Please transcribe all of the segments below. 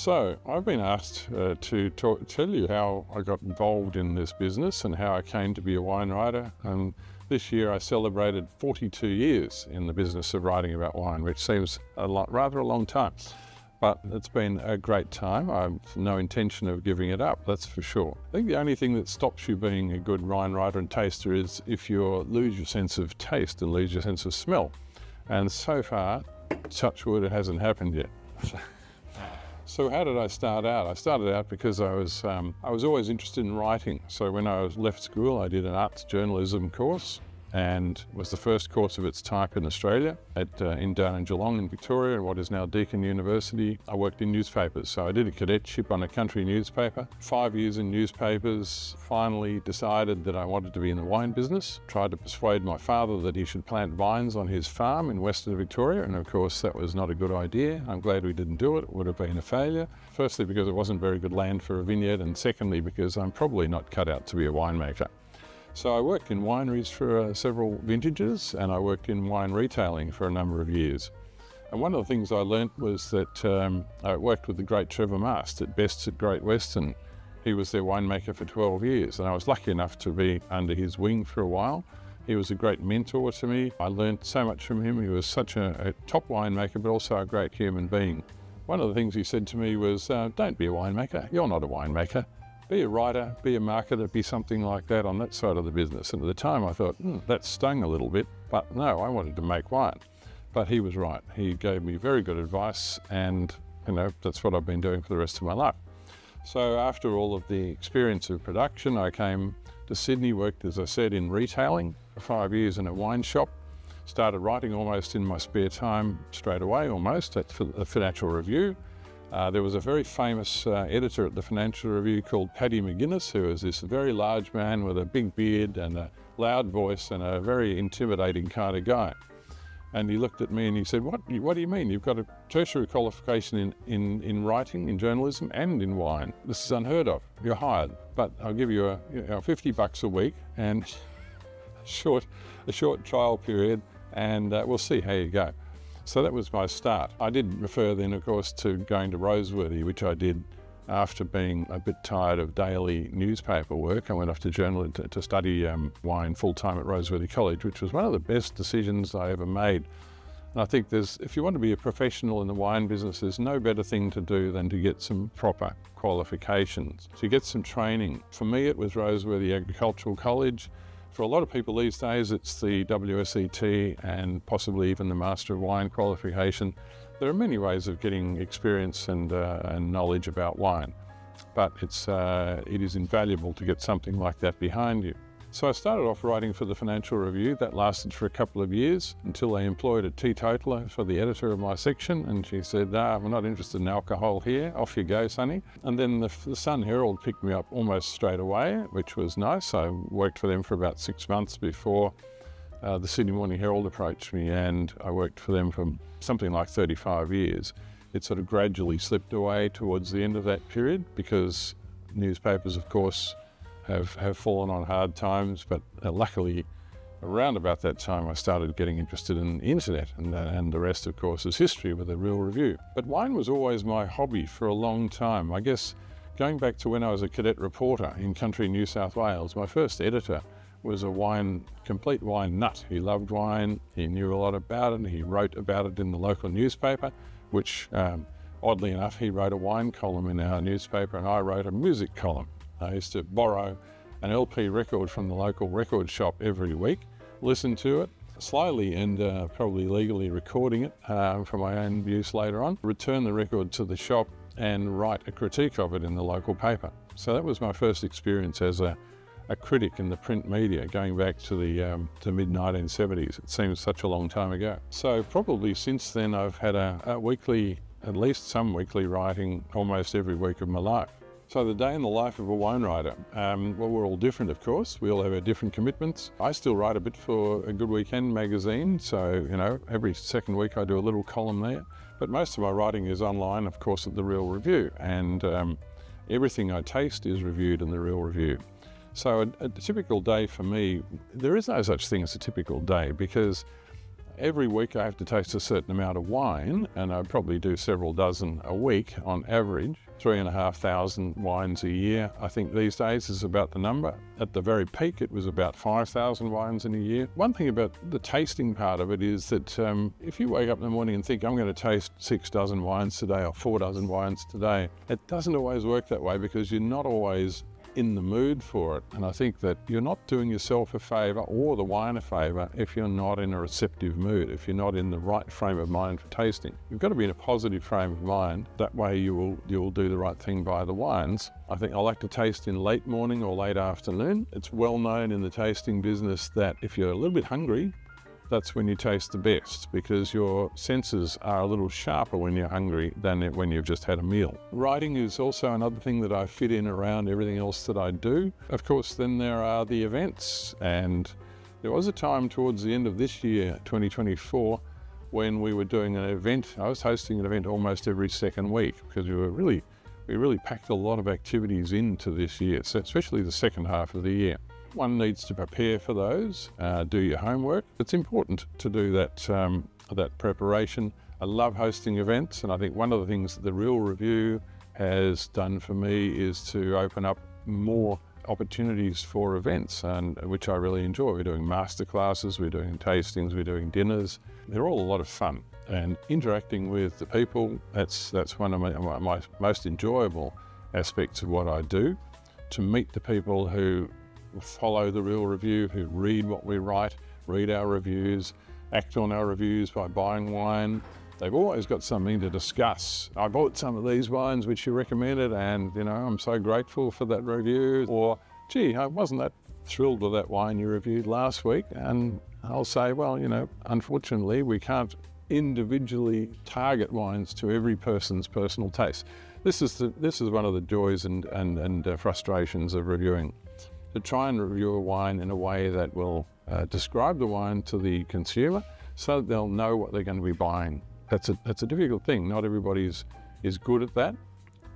So I've been asked to tell you how I got involved in this business and how I came to be a wine writer. And this year I celebrated 42 years in the business of writing about wine, which seems rather a long time. But it's been a great time. I have no intention of giving it up, that's for sure. I think the only thing that stops you being a good wine writer and taster is if you lose your sense of taste and lose your sense of smell. And so far, touch wood, it hasn't happened yet. So how did I start out? I started out because I was always interested in writing. So when I left school, I did an arts journalism course, and was the first course of its type in Australia down in Geelong in Victoria, and what is now Deakin University. I worked in newspapers, so I did a cadetship on a country newspaper. 5 years in newspapers, finally decided that I wanted to be in the wine business. Tried to persuade my father that he should plant vines on his farm in Western Victoria, and of course that was not a good idea. I'm glad we didn't do it. It would have been a failure. Firstly because it wasn't very good land for a vineyard, and secondly because I'm probably not cut out to be a winemaker. So I worked in wineries for several vintages, and I worked in wine retailing for a number of years. And one of the things I learnt was that I worked with the great Trevor Mast at Best's at Great Western. He was their winemaker for 12 years, and I was lucky enough to be under his wing for a while. He was a great mentor to me. I learnt so much from him. He was such a top winemaker, but also a great human being. One of the things he said to me was, don't be a winemaker. You're not a winemaker. Be a writer, be a marketer, be something like that on that side of the business. And at the time I thought, that stung a little bit, but no, I wanted to make wine. But he was right. He gave me very good advice, and that's what I've been doing for the rest of my life. So after all of the experience of production, I came to Sydney, worked, as I said, in retailing for 5 years in a wine shop. Started writing almost in my spare time straight away, almost. That's for the Financial Review. There was a very famous editor at the Financial Review called Paddy McGuinness, who was this very large man with a big beard and a loud voice and a very intimidating kind of guy. And he looked at me and he said, what do you mean? You've got a tertiary qualification in writing, in journalism and in wine. This is unheard of. You're hired, but I'll give you a $50 a week and a short trial period, and we'll see how you go. So that was my start. I did refer then, of course, to going to Roseworthy, which I did after being a bit tired of daily newspaper work. I went off to journalism to study wine full-time at Roseworthy College, which was one of the best decisions I ever made. And I think if you want to be a professional in the wine business, there's no better thing to do than to get some proper qualifications, to get some training. For me, it was Roseworthy Agricultural College. For a lot of people these days, it's the WSET and possibly even the Master of Wine qualification. There are many ways of getting experience and knowledge about wine, but it is invaluable to get something like that behind you. So I started off writing for the Financial Review. That lasted for a couple of years until they employed a teetotaler for the editor of my section, and she said, we're not interested in alcohol here, off you go, sonny. And then the Sun Herald picked me up almost straight away, which was nice. I worked for them for about 6 months before the Sydney Morning Herald approached me, and I worked for them for something like 35 years. It sort of gradually slipped away towards the end of that period because newspapers, of course, have fallen on hard times, but luckily around about that time I started getting interested in the internet, and the rest of course is history with a Real Review. But wine was always my hobby for a long time. I guess going back to when I was a cadet reporter in country New South Wales, my first editor was a complete wine nut. He loved wine, he knew a lot about it, he wrote about it in the local newspaper, which oddly enough he wrote a wine column in our newspaper and I wrote a music column. I used to borrow an LP record from the local record shop every week, listen to it slowly and probably legally recording it for my own use later on, return the record to the shop and write a critique of it in the local paper. So that was my first experience as a critic in the print media, going back to the mid-1970s. It seems such a long time ago. So probably since then I've had at least some weekly writing almost every week of my life. So the day in the life of a wine writer, well, we're all different, of course. We all have our different commitments. I still write a bit for A Good Weekend magazine, so every second week I do a little column there. But most of my writing is online, of course, at the Real Review, and everything I taste is reviewed in the Real Review. So a typical day for me, there is no such thing as a typical day, because Every week I have to taste a certain amount of wine, and I probably do several dozen a week on average. 3,500 wines a year, I think these days is about the number. At the very peak, it was about 5,000 wines in a year. One thing about the tasting part of it is that if you wake up in the morning and think, I'm going to taste 6 dozen wines today or 4 dozen wines today, it doesn't always work that way because you're not always in the mood for it. And I think that you're not doing yourself a favour or the wine a favour if you're not in a receptive mood, if you're not in the right frame of mind for tasting. You've got to be in a positive frame of mind. That way you'll do the right thing by the wines. I think I like to taste in late morning or late afternoon. It's well known in the tasting business that if you're a little bit hungry, that's when you taste the best, because your senses are a little sharper when you're hungry than when you've just had a meal. Writing is also another thing that I fit in around everything else that I do. Of course, then there are the events, and there was a time towards the end of this year, 2024, when we were doing an event. I was hosting an event almost every second week because we really packed a lot of activities into this year, so especially the second half of the year. One needs to prepare for those, do your homework. It's important to do that preparation. I love hosting events, and I think one of the things that the Real Review has done for me is to open up more opportunities for events, and which I really enjoy. We're doing masterclasses, we're doing tastings, we're doing dinners. They're all a lot of fun, and interacting with the people, that's one of my most enjoyable aspects of what I do. To meet the people who follow the Real Review, who read what we write, read our reviews, act on our reviews by buying wine. They've always got something to discuss. I bought some of these wines which you recommended, and I'm so grateful for that review. Or, gee, I wasn't that thrilled with that wine you reviewed last week. And I'll say, well, unfortunately we can't individually target wines to every person's personal taste. This is one of the joys and frustrations of reviewing. To try and review a wine in a way that will describe the wine to the consumer so that they'll know what they're going to be buying. That's a difficult thing. Not everybody is good at that.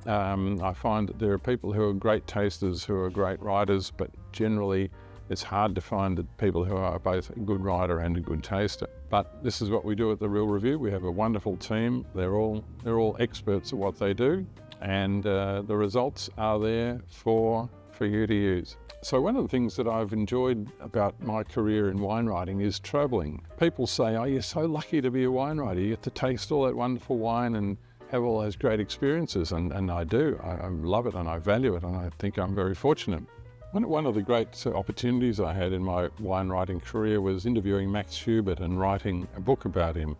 I find that there are people who are great tasters, who are great writers, but generally it's hard to find people who are both a good writer and a good taster. But this is what we do at the Real Review. We have a wonderful team. They're all experts at what they do, and the results are there for you to use. So one of the things that I've enjoyed about my career in wine writing is travelling. People say, oh, you're so lucky to be a wine writer. You get to taste all that wonderful wine and have all those great experiences. And I do. I love it and I value it, and I think I'm very fortunate. One of the great opportunities I had in my wine writing career was interviewing Max Schubert and writing a book about him.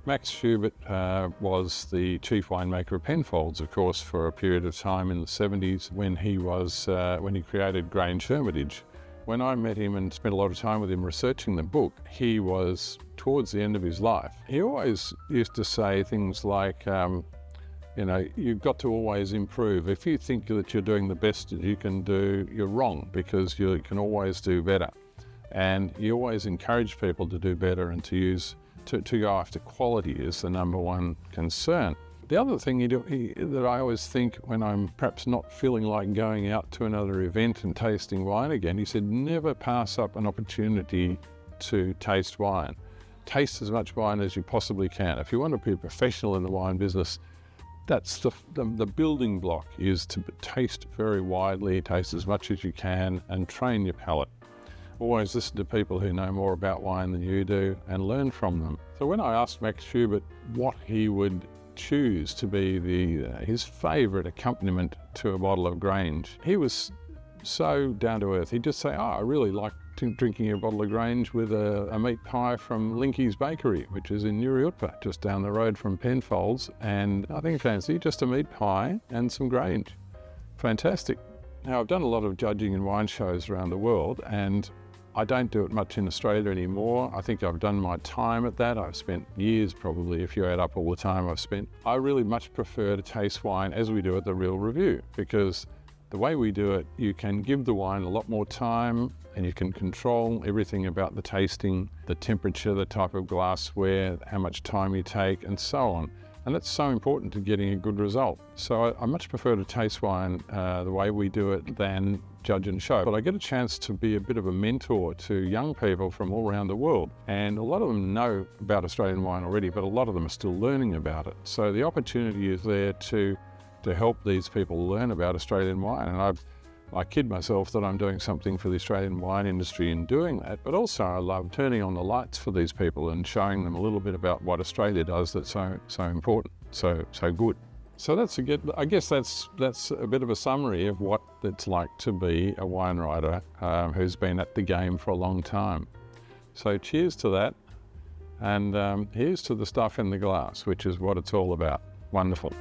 Max Schubert was the chief winemaker of Penfolds, of course, for a period of time in the 70s when he created Grange Hermitage. When I met him and spent a lot of time with him researching the book, he was towards the end of his life. He always used to say things like, you've got to always improve. If you think that you're doing the best that you can do, you're wrong, because you can always do better. And he always encouraged people to do better and to go after quality is the number one concern. The other thing that I always think when I'm perhaps not feeling like going out to another event and tasting wine again, he said, never pass up an opportunity to taste wine. Taste as much wine as you possibly can. If you want to be a professional in the wine business, that's the building block, is to taste very widely, taste as much as you can, and train your palate. Always listen to people who know more about wine than you do and learn from them. So when I asked Max Schubert what he would choose to be his favourite accompaniment to a bottle of Grange, he was so down to earth. He'd just say, I really like drinking a bottle of Grange with a meat pie from Linky's Bakery, which is in Nuriutpa, just down the road from Penfolds, and I think fancy just a meat pie and some Grange. Fantastic. Now, I've done a lot of judging in wine shows around the world, and I don't do it much in Australia anymore. I think I've done my time at that. I've spent years, probably, if you add up all the time I've spent. I really much prefer to taste wine as we do at the Real Review, because the way we do it, you can give the wine a lot more time and you can control everything about the tasting, the temperature, the type of glassware, how much time you take, and so on. And that's so important to getting a good result. So I much prefer to taste wine the way we do it than judge and show. But I get a chance to be a bit of a mentor to young people from all around the world. And a lot of them know about Australian wine already, but a lot of them are still learning about it. So the opportunity is there to help these people learn about Australian wine. And I kid myself that I'm doing something for the Australian wine industry in doing that, but also I love turning on the lights for these people and showing them a little bit about what Australia does that's so important, so good. So I guess that's a bit of a summary of what it's like to be a wine writer who's been at the game for a long time. So cheers to that, and here's to the stuff in the glass, which is what it's all about. Wonderful.